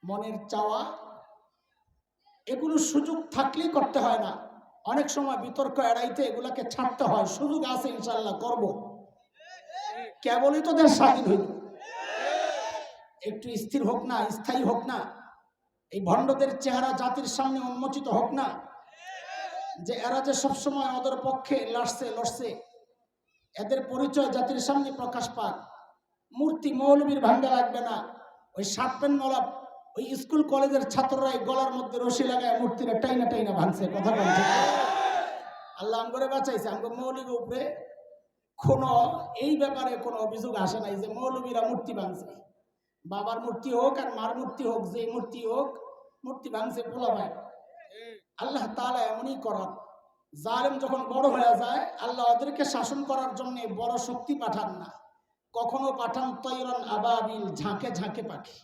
মনের চাওয়া, এগুলো সুযোগ থাকলেই করতে হয় না। অনেক সময় বিতর্ক এড়াইতে এগুলাকে ছাড়তে হয়। সুযোগ আছে, ইনশাল্লাহ করব, কেবলই তো দেশ স্বাধীন হইল। একটু স্থির হোক না, স্থায়ী হোক না, এই ভণ্ডদের চেহারা জাতির সামনে উন্মোচিত হোক না, যে এরা যে সবসময় ওদের পক্ষে লড়ছে, এদের পরিচয় জাতির সামনে প্রকাশ পাক। মূর্তি মৌলবীর ভাঙ্গা লাগবে না, ওই শার্ট প্যান্ট মলা ওই স্কুল কলেজের ছাত্ররা গলার মধ্যে রশি লাগায় মূর্তিটা টাইনা ভাঙছে। কথা বলছে আল্লাহ আমগরে বাঁচাইছে। আমগো মৌলবীর উপরে কোনো এই ব্যাপারে কোনো অভিযোগ আসে নাই যে মৌলবীরা মূর্তি ভাঙছে। বাবার মূর্তি হোক আর মার মূর্তি হোক, যে মূর্তি হোক, মূর্তি ভাঙছে পোলাপায়। আল্লাহ তাআলা এমনই করান, জালেম যখন বড় হয়ে যায় আল্লাহ ওদেরকে শাসন করার জন্য বড় শক্তি পাঠান না, কখনো পাঠান তৈরন আবাবিল, ঝাঁকে ঝাঁকে পাখি।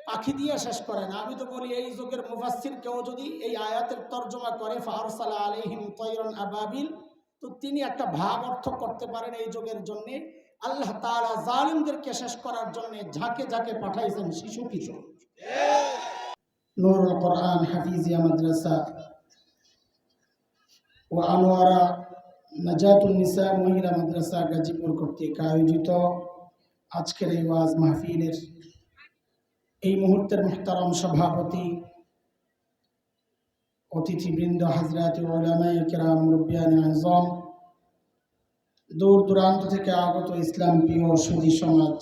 পাখি দিয়ে শেষ করে না। আমি তো বলি এই যুগের মুফাসসির কেউ যদি এই আয়াতের তর্জমা করে ফারসালা আলাইহিম তৈরন আবাবিল, তো তিনি একটা ভাব অর্থ করতে পারেন এই যুগের জন্য আল্লাহ তাআলা জালিমদেরকে শেষ করার জন্য ঝাঁকে ঝাঁকে পাঠাইছেন শিশু কিশোর। নূরুল কোরআন হাফিজিয়া মাদ্রাসা ও আনোয়ারা নাজাতুন নিসা মহিলা মাদ্রাসা গাজীপুর কর্তৃক আয়োজিত আজকের এই ওয়াজ মাহফিলের এই মুহূর্তের মুহতারাম সভাপতি, অতিথিবৃন্দ, হযরত উলামায়ে কেরাম, মুরব্বিয়ানে আযম, দূর দূরান্ত থেকে আগত ইসলাম প্রিয় সুধী সমাজ,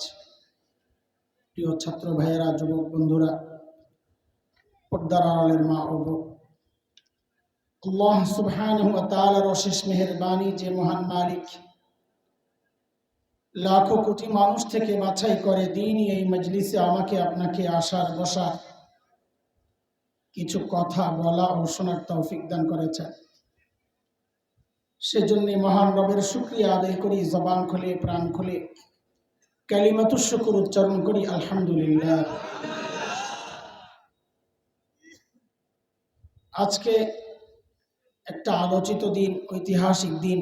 প্রিয় ছাত্র ভাইয়েরা, যুবক বন্ধুরা, পর্দার আড়ালের মা ও বোন, আল্লাহ সুবহানাহু ওয়া তাআলার অশেষ মেহেরবানি যে মহান মালিক লাখো কোটি মানুষ থেকে বাছাই করে দিনই এই মজলিসে আমাকে আপনাকে আসার বসার, কিছু কথা বলা ও শোনার তৌফিক দান করেছেন। সেজন্য মহান রবের শুকরিয়া আদায় করি, জবান খুলে প্রাণ খুলে কালিমাতুশ শুকর উচ্চারণ করি, আলহামদুলিল্লাহ। আজকে একটা আলোচিত দিন, ঐতিহাসিক দিন।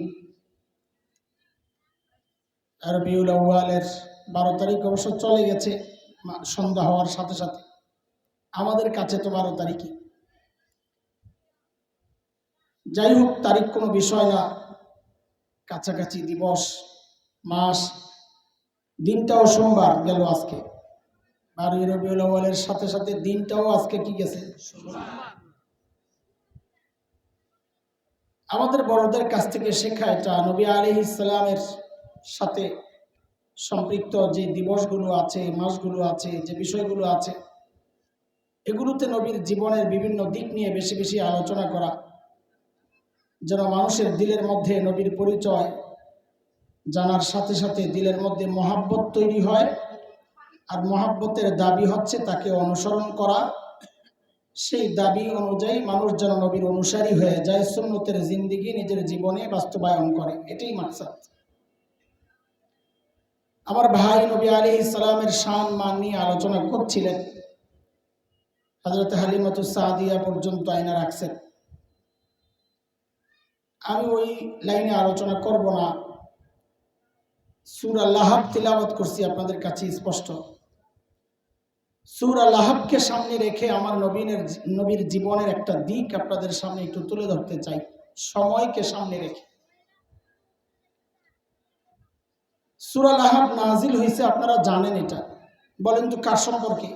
রবিউল আউয়ালের 12 তারিখ অবশ্য চলে গেছে সন্ধ্যা হওয়ার সাথে সাথে, আমাদের কাছে তো 12 তারিখই। যাই হোক, তারিখ কোনো বিষয় না, কাছাকাছি দিবস, মাস, দিনটাও সোমবার গেল আজকে। 12 রবিউল আউয়ালের সাথে সাথে দিনটাও আজকে কি গেছে, সোমবার। আমাদের বড়দের কাছ থেকে শেখা এটা, নবী আলাইহিস সালামের সাথে সম্পৃক্ত যে দিবসগুলো আছে, মাসগুলো আছে, যে বিষয়গুলো আছে, এগুলোতে নবীর জীবনের বিভিন্ন দিক নিয়ে বেশি বেশি আলোচনা করা, যেন মানুষের দিলের মধ্যে নবীর পরিচয় জানার সাথে সাথে দিলের মধ্যে মহাব্বত তৈরি হয়। আর মহাব্বতের দাবি হচ্ছে তাকে অনুসরণ করা। সেই দাবি অনুযায়ী মানুষ যেন নবীর অনুসারী হয়ে যায়, সুন্নতের জিন্দেগি নিজের জীবনে বাস্তবায়ন করে, এটাই মাকসাদ। আমার ভাই নবী আলাইহিস সালামের শান মান নিয়ে আলোচনা করছিলেন, হযরত হালিমাতুস সাদিয়া পর্যন্ত আয়না রাখছেন। আমি ওই লাইনে আলোচনা করব না। সূরা লাহাব তিলাওয়াত করছি আপনাদের কাছে স্পষ্ট। সূরা লাহাবকে সামনে রেখে আমার নবীর জীবনের একটা দিক আপনাদের সামনে একটু তুলে ধরতে চাই, সময়কে সামনে রেখে। সূরা লাহাব নাজিল হয়েছে, আপনারা জানেন এটা। বলেন তো কার সম্পর্কে?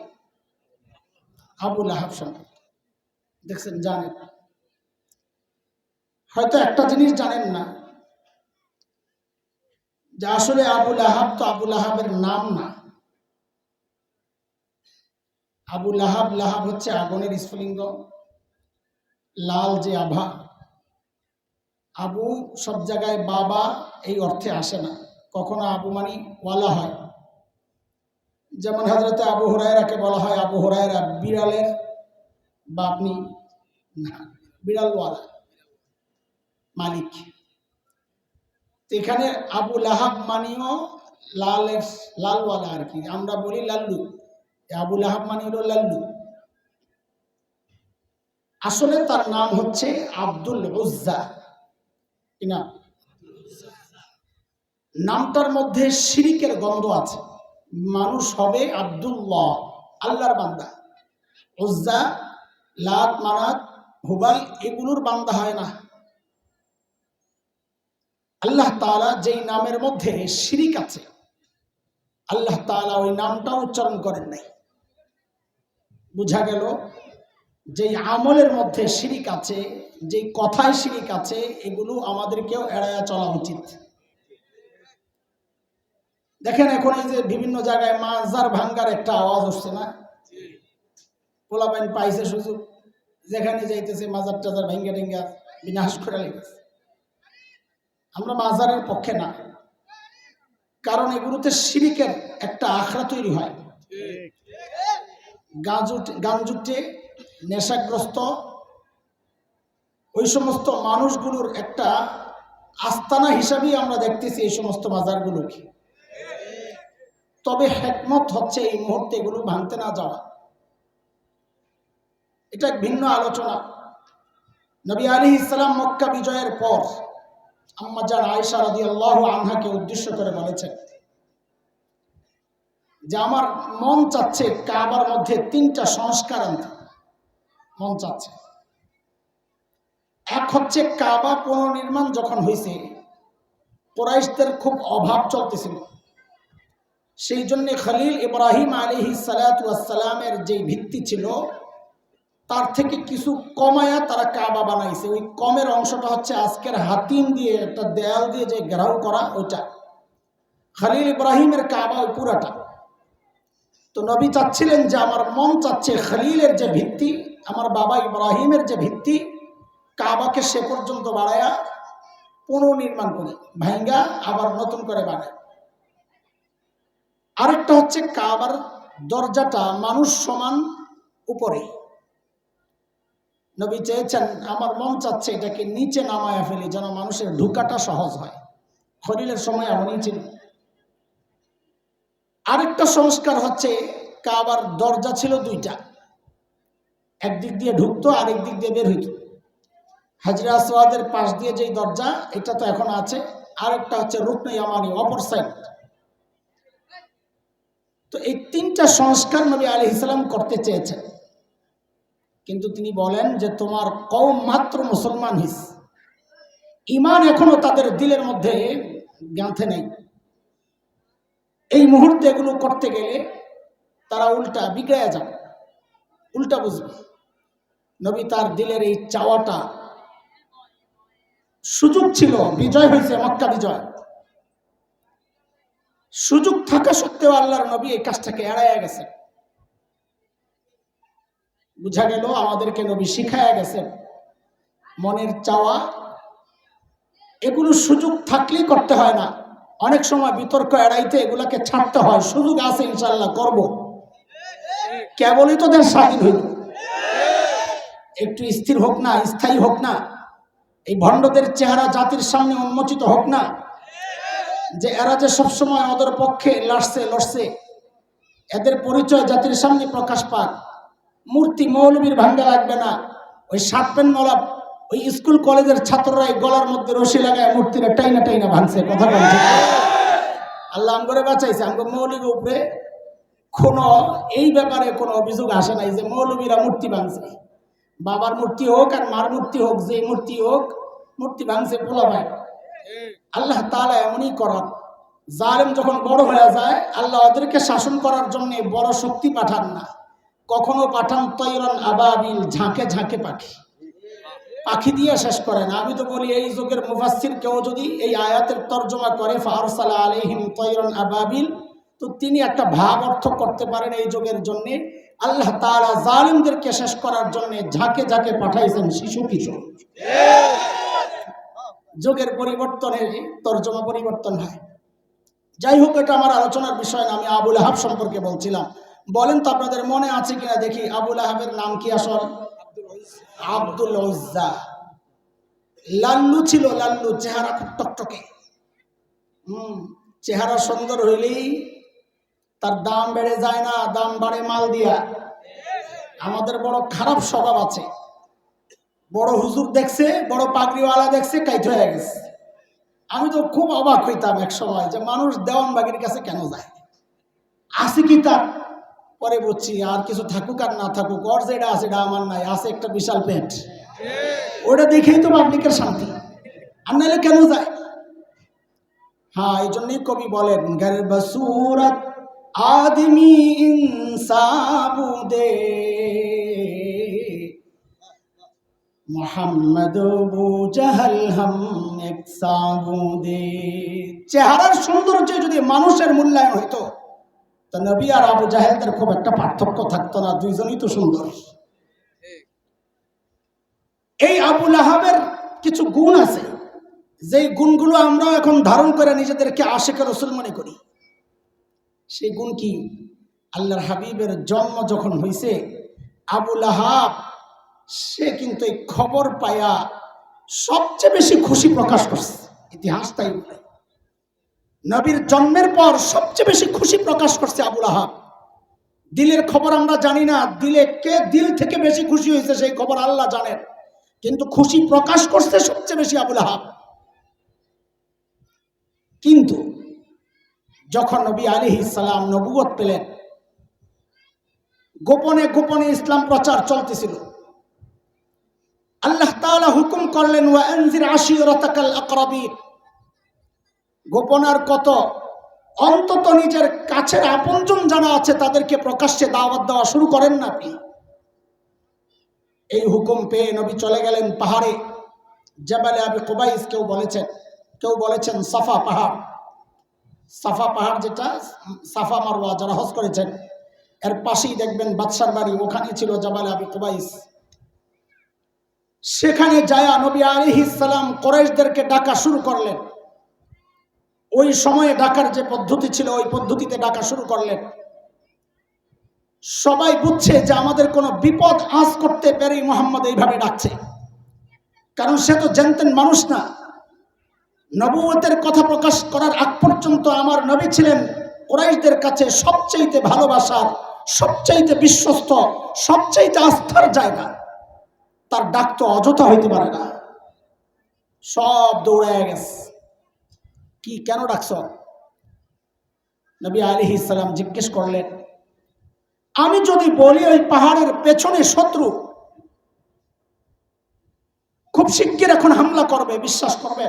আবু লাহাব সম্পর্কে। দেখছেন, জানেন। হয়তো একটা জিনিস জানেন না, যে আসলে আবু লাহাব তো আবু লাহাবের নাম না। আবু লাহাব, লাহাব হচ্ছে আগুনের স্ফুলিঙ্গ, লাল যে আভা। আবু সব জায়গায় বাবা এই অর্থে আসে না, কখনো আবু মানি ওয়ালা হয়। যেমন হযরত আবু হুরায়রাকে বলা হয় আবু হুরায়রা, বিড়ালের বাপনি না, বিড়ালওয়ালা মালিক। এখানে আবু লাহাব মানিও লালওয়ালা আর কি, আমরা বলি লাল্লু। আবু লাহাব মানে হলো লাল্লু। আসলে তার নাম হচ্ছে আব্দুল উজ্জা। কিনা নামটার মধ্যে শিরিকের গন্ধ আছে। মানুষ হবে আব্দুল্লাহ, আল্লাহর বান্দা, উজ্জা, লাত, মানাত, হুবাল এগুলোর বান্দা হয় না। আল্লাহ তাআলা যেই নামের মধ্যে শিরিক আছে, আল্লাহ তাআলা ওই নামটা উচ্চারণ করেন নাই। বুঝা গেল যেই আমলের মধ্যে শিরিক আছে, যেই কথায় শিরিক আছে, এগুলো আমাদেরকেও এড়ায়া চলা উচিত। দেখেন এখন এই যে বিভিন্ন জায়গায় মাজার ভাঙ্গার একটা আওয়াজ হচ্ছে না, পোলাপাইন পাইছে সুযোগ, যেখানে যাইতেছে মাজার টাজার ভাঙ্গা টেঙ্গা বিনাশ করে লেগেছে। আমরা মাজারের পক্ষে না, কারণ এগুলোতে শিরিকের একটা আখড়া তৈরি হয়। গান জুটে নেশাগ্রস্ত ওই সমস্ত মানুষগুলোর একটা আস্তানা হিসাবেই আমরা দেখতেছি এই সমস্ত মাজারগুলোকে। তবে হিকমত হচ্ছে এই মুহূর্তে এগুলো ভাঙতে না যাওয়া। এটা এক ভিন্ন আলোচনা। নবী আলাইহিস সালাম মক্কা বিজয়ের পর আম্মা জান আয়েশা রাদিয়াল্লাহু আনহাকে উদ্দেশ্য করে বলেছেন যে আমার মন চাচ্ছে কাবার মধ্যে 3টা সংস্কার আনতে মন চাচ্ছে। এক হচ্ছে কাবা পুনর্নির্মাণ যখন হয়েছে, কুরাইশদের খুব অভাব চলতেছিল, সেই জন্য খলিল ইব্রাহিম আলাইহিস সালাতু ওয়াস সালামের যে ভিত্তি ছিল তার থেকে কিছু কমায়া তারা কাবা বানাইছে। ওই কমের অংশটা হচ্ছে আজকের হাতিম দিয়ে একটা দেয়াল দিয়ে যে ঘেরাও করা, ওইটা খলিল ইব্রাহিমের কাবা ওই পুরাটা। তো নবী চাচ্ছিলেন যে আমার মন চাচ্ছে খলিলের যে ভিত্তি, আমার বাবা ইব্রাহিমের যে ভিত্তি, কাবাকে সে পর্যন্ত বাড়ায়া পুনর্নির্মাণ করি, ভাঙ্গা আবার নতুন করে বানায়। আরেকটা হচ্ছে কাবার দরজাটা মানুষ সমান উপরে। নবী চেয়েছেন আমার মন চাচ্ছে এটাকে নিচে নামায়া ফেলি যেন মানুষের ঢুকাটা সহজ হয়। খলিলের সময় এমনই ছিল। আরেকটা সংস্কার হচ্ছে কাবার দরজা ছিল 2টা, একদিক দিয়ে ঢুকতো আরেক দিক দিয়ে বের হইত। হাজরা আসওয়াদের পাশ দিয়ে যেই দরজা, এটা তো এখন আছে। আরেকটা হচ্ছে রুকনে ইয়ামানি, অপর সাইড। তো এই 3টা সংস্কার নবী আলাইহিস সালাম করতে চেয়েছেন, কিন্তু তিনি বলেন যে তোমার কওম মাত্র মুসলমান হইছে, ঈমান এখনো তাদের দিলের মধ্যে গাঁথে নাই। এই মুহূর্তে এগুলো করতে গেলে তারা উল্টা বিগড়ে যাবে, উল্টা বুঝবে। নবী তার দিলের এই চাওয়াটা, সুযোগ ছিল, বিজয় হয়েছে, মক্কা বিজয়, সুযোগ থাকা সত্ত্বেও আল্লাহর নবী এই কাজটাকে এড়াইয়া গেছে। বুঝা গেল আমাদেরকে নবী শিখাইয়া গেছেন মনের চাওয়া এগুলো সুযোগ থাকলেই করতে হয় না, অনেক সময় বিতর্ক এড়াইতে এগুলাকে ছাড়তে হয়। সুযোগ আছে ইনশাআল্লাহ করব, কেবলই তো দেশ স্বাধীন হইল, একটু স্থির হোক না, স্থায়ী হোক না, এই ভণ্ডদের চেহারা জাতির সামনে উন্মোচিত হোক না, যে এরা যে সবসময় ওদের পক্ষে লড়ছে, এদের পরিচয় জাতির সামনে প্রকাশ পাক। মূর্তি মৌলবীর ভাঙ্গা লাগবে না, ওই শার্ট প্যান্ট মলা ওই স্কুল কলেজের ছাত্ররা গলার মধ্যে রশি লাগায় মূর্তিরা টাইনা টাইনা ভাঙছে। কথা বলছে আল্লাহ আমগরে বাঁচাইছে। আমগো মৌলবীর উপরে কোনো এই ব্যাপারে কোনো অভিযোগ আসে নাই যে মৌলবীরা মূর্তি ভাঙছে। বাবার মূর্তি হোক আর মার মূর্তি হোক, যে মূর্তি হোক, মূর্তি ভাঙছে পোলাপাই। আল্লাহ তাআলা এমনই করান, জালেম যখন বড় হয়ে যায় আল্লাহ ওদেরকে শাসন করার জন্য বড় শক্তি পাঠান না, কখনো পাঠান তৈরন আবাবিল, ঝাঁকে ঝাঁকে পাখি, পাখি দিয়ে শেষ করে না। আমি তো বলি এই যুগের মুফাসসির কেউ যদি এই আয়াতের তর্জমা করে ফারসালা আলাইহিম তৈরন আবাবিল, তো তিনি একটা ভাব অর্থ করতে পারেন এই যুগের জন্য আল্লাহ তাআলা জালিমদেরকে শেষ করার জন্য ঝাঁকে ঝাঁকে পাঠাইছেন শিশু কিশোর। যুগের পরিবর্তনে তর্জমা পরিবর্তন হয়। যাই হোক, এটা আমার আলোচনার বিষয় না, আমি আবু লাহাব সম্পর্কে বলছিলাম। বলেন তো আপনাদের মনে আছে কিনা দেখি, আবু লাহাবের নাম কি আসল? আব্দুল উজ্জা। লাল্লু ছিল, লাল্লু, চেহারা খুব টকটকে। চেহারা সুন্দর হইলেই তার দাম বেড়ে যায় না, দাম বাড়ে মাল দিয়া। আমাদের বড় খারাপ স্বভাব আছে, বড় হুজুর দেখছে, বড় পাগড়িওয়ালা দেখছে, কাইট হয়ে গেছে। আমি তো খুব অবাক হইতাম এক সময় যে মানুষ দেওয়ানবাগির কাছে কেন যায়, আছে কি তার? পরে বুঝছি আর কিছু থাকুক আর না থাকুক, ওর যেটা আছে এটা আমার নাই, আছে একটা বিশাল পেট, ওটা দেখেই তো পাবলিকের শান্তি, আর নাহলে কেন যায়? হ্যাঁ, এই জন্যই কবি বলেন গর্ব সুরত आदमी इंसाबुदे মোহাম্মদ আবু জাহল হাম এক সাবুদে। চেহারার সৌন্দর্য যদি মানুষের মূল্যায়ন হইতো, তো নবী আর আবু জাহেলদের খুব একটা পার্থক্য থাকতো না, দুইজনই তো সুন্দর। এই আবু লাহাবের কিছু গুণ আছে, যেই গুণগুলো আমরা এখন ধারণ করে নিজেদেরকে আশিক রাসূল মনে করি। সেই গুণ কি? আল্লাহর হাবিবের জন্ম যখন হয়েছে, আবু লাহাব সে কিন্তু এই খবর পায়া সবচেয়ে বেশি খুশি প্রকাশ করছে। ইতিহাস তাই বলে, নবীর জন্মের পর সবচেয়ে বেশি খুশি প্রকাশ করছে আবু লাহাব। দিলের খবর আমরা জানি না, দিলে কে দিল থেকে বেশি খুশি হয়েছে সেই খবর আল্লাহ জানেন, কিন্তু খুশি প্রকাশ করছে সবচেয়ে বেশি আবু লাহাব। কিন্তু যখন নবী আলাইহিস সালাম নবুয়ত পেলেন, গোপনে গোপনে ইসলাম প্রচার চলতেছিল। আল্লাহ তাআলা হুকুম করলেন ওয়া আনজির আশিরাতাকাল আকরাবিন। গোপন আর কত, অন্তত নিজের কাছের আপনজন যারা আছে তাদেরকে প্রকাশ্যে দাওয়াত দেওয়া শুরু করেন না আপনি। এই হুকুম পেয়ে নবী চলে গেলেন পাহাড়ে, জাবালে আবি কুবাইস কেউ বলেছেন সাফা পাহাড়। সাফা পাহাড় যেটা সাফা মারওয়া যারা হজ করেছেন, এর পাশেই দেখবেন বাদশার বাড়ি, ওখানে ছিল জাবালে আবি কুবাইস। সেখানে যায়া নবী আলাইহিস সালাম কুরাইশদেরকে ডাকা শুরু করলেন। ওই সময়ে ডাকার যে পদ্ধতি ছিল ওই পদ্ধতিতে ডাকা শুরু করলেন। সবাই বুঝছে যে আমাদের কোনো বিপদ আঁচ করতে পেরেই মুহাম্মদ এইভাবে ডাকছে, কারণ সে তো জানতেন মানুষ না। নবুয়তের কথা প্রকাশ করার আগ পর্যন্ত আমার নবী ছিলেন কুরাইশদের কাছে সবচাইতে ভালোবাসার, সবচাইতে বিশ্বস্ত, সবচাইতে আস্থার জায়গা। তার ডাক তো অযথা হইতে পারে না। সব দৌড়ায় গেছে, কি কেন ডাকছ? নবী আলাইহিস সালাম জিজ্ঞেস করলেন, আমি যদি বলি ওই পাহাড়ের পেছনে শত্রু, খুব শিগগির এখন হামলা করবে, বিশ্বাস করবে?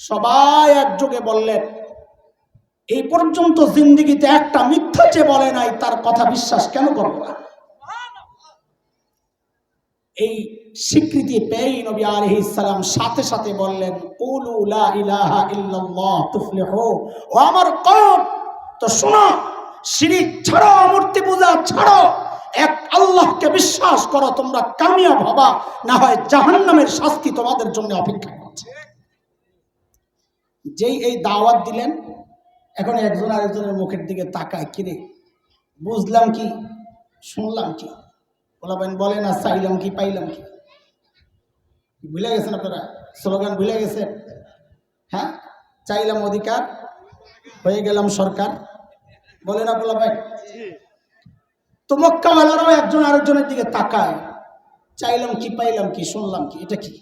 সবাই একযোগে বললেন, এই পর্যন্ত জিন্দেগিতে একটা মিথ্যা যে বলে নাই তার কথা বিশ্বাস কেন করব না? এই স্বীকৃতি পেয়ে নবী আলাইহিস সালাম সাথে সাথে বললেন, কুলু লা ইলাহা ইল্লাল্লাহ তুফলিহু। ও আমার কওম, তো শোনো, শিরক ছাড়ো, মূর্তি পূজা ছাড়ো, এক আল্লাহকে বিশ্বাস করো, তোমরা কামিয়াব হবা, না হয় জাহান্নামের শাস্তি তোমাদের জন্য অপেক্ষা করছে। যেই এই দাওয়াত দিলেন, এখন একজন আরেকজনের মুখের দিকে তাকায়, কিরে বুঝলাম কি, শুনলাম কি? বলে না চাইলাম কি পাইলাম কি? ভুলে গেছেন আপনারা? স্লোগান ভুলে গেছেন? হ্যাঁ, চাইলাম অধিকার, হয়ে গেলাম সরকার, বলে না পোলাপান? তো মক্কাওয়ালারাও একজন আরেকজনের দিকে তাকায়, চাইলাম কি পাইলাম কি, শুনলাম কি, এটা কি?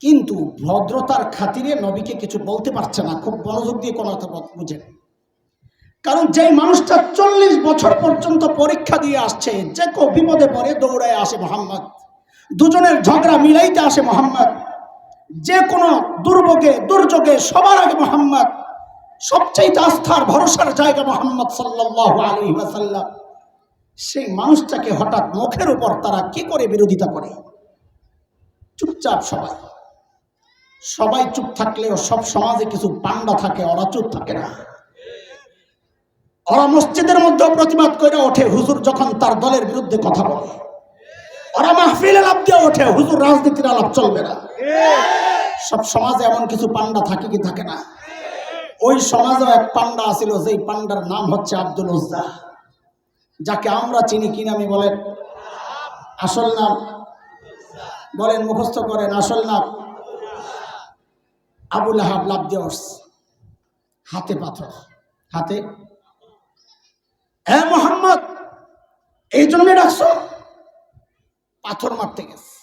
কিন্তু ভদ্রতার খাতিরে নবীকে কিছু বলতে পারছে না। খুব মনোযোগ দিয়ে কোনো কথা বুঝেন, কারণ যে মানুষটা 40 বছর পর্যন্ত পরীক্ষা দিয়ে আসছে, যে কেউ বিপদে পড়ে দৌড়ায় আসে মোহাম্মদ, দুজনের ঝগড়া মিলাইতে আসে মোহাম্মদ, যে কোনো দুর্যোগে সবার আগে মোহাম্মদ, সবচেয়ে আস্থার ভরসার জায়গা মোহাম্মদ সাল্লাল্লাহু আলাইহি ওয়াসাল্লাম, সেই মানুষটাকে হঠাৎ মুখের উপর তারা কি করে বিরোধিতা করে? চুপচাপ সবাই চুপ থাকলেও সব সমাজে কিছু পান্ডা থাকে, ওরা চুপ থাকে না। ওরা মসজিদের মধ্যে প্রতিবাদ করে ওঠে হুজুর যখন তার দলের বিরুদ্ধে কথা বলে। ওরা মাহফিলে লাভ দিয়ে ওঠে হুজুর রাজনীতির আলাপ চলবে না। সব সমাজে এমন কিছু পান্ডা থাকে কি থাকে না? ওই সমাজেও এক পান্ডা ছিল, যেই পান্ডার নাম হচ্ছে আব্দুল উজ্জা, যাকে আমরা চিনি কি নামে বলেন? আসল নাম বলেন, মুখস্থ করেন, আসল নাম আবু লাহাব। লাভ দিয়ে উঠছে, হাতে পাথর, হাতে, হ্যাঁ মোহাম্মদ এই জন্য ডাকছো? পাথর মারতে গেছে।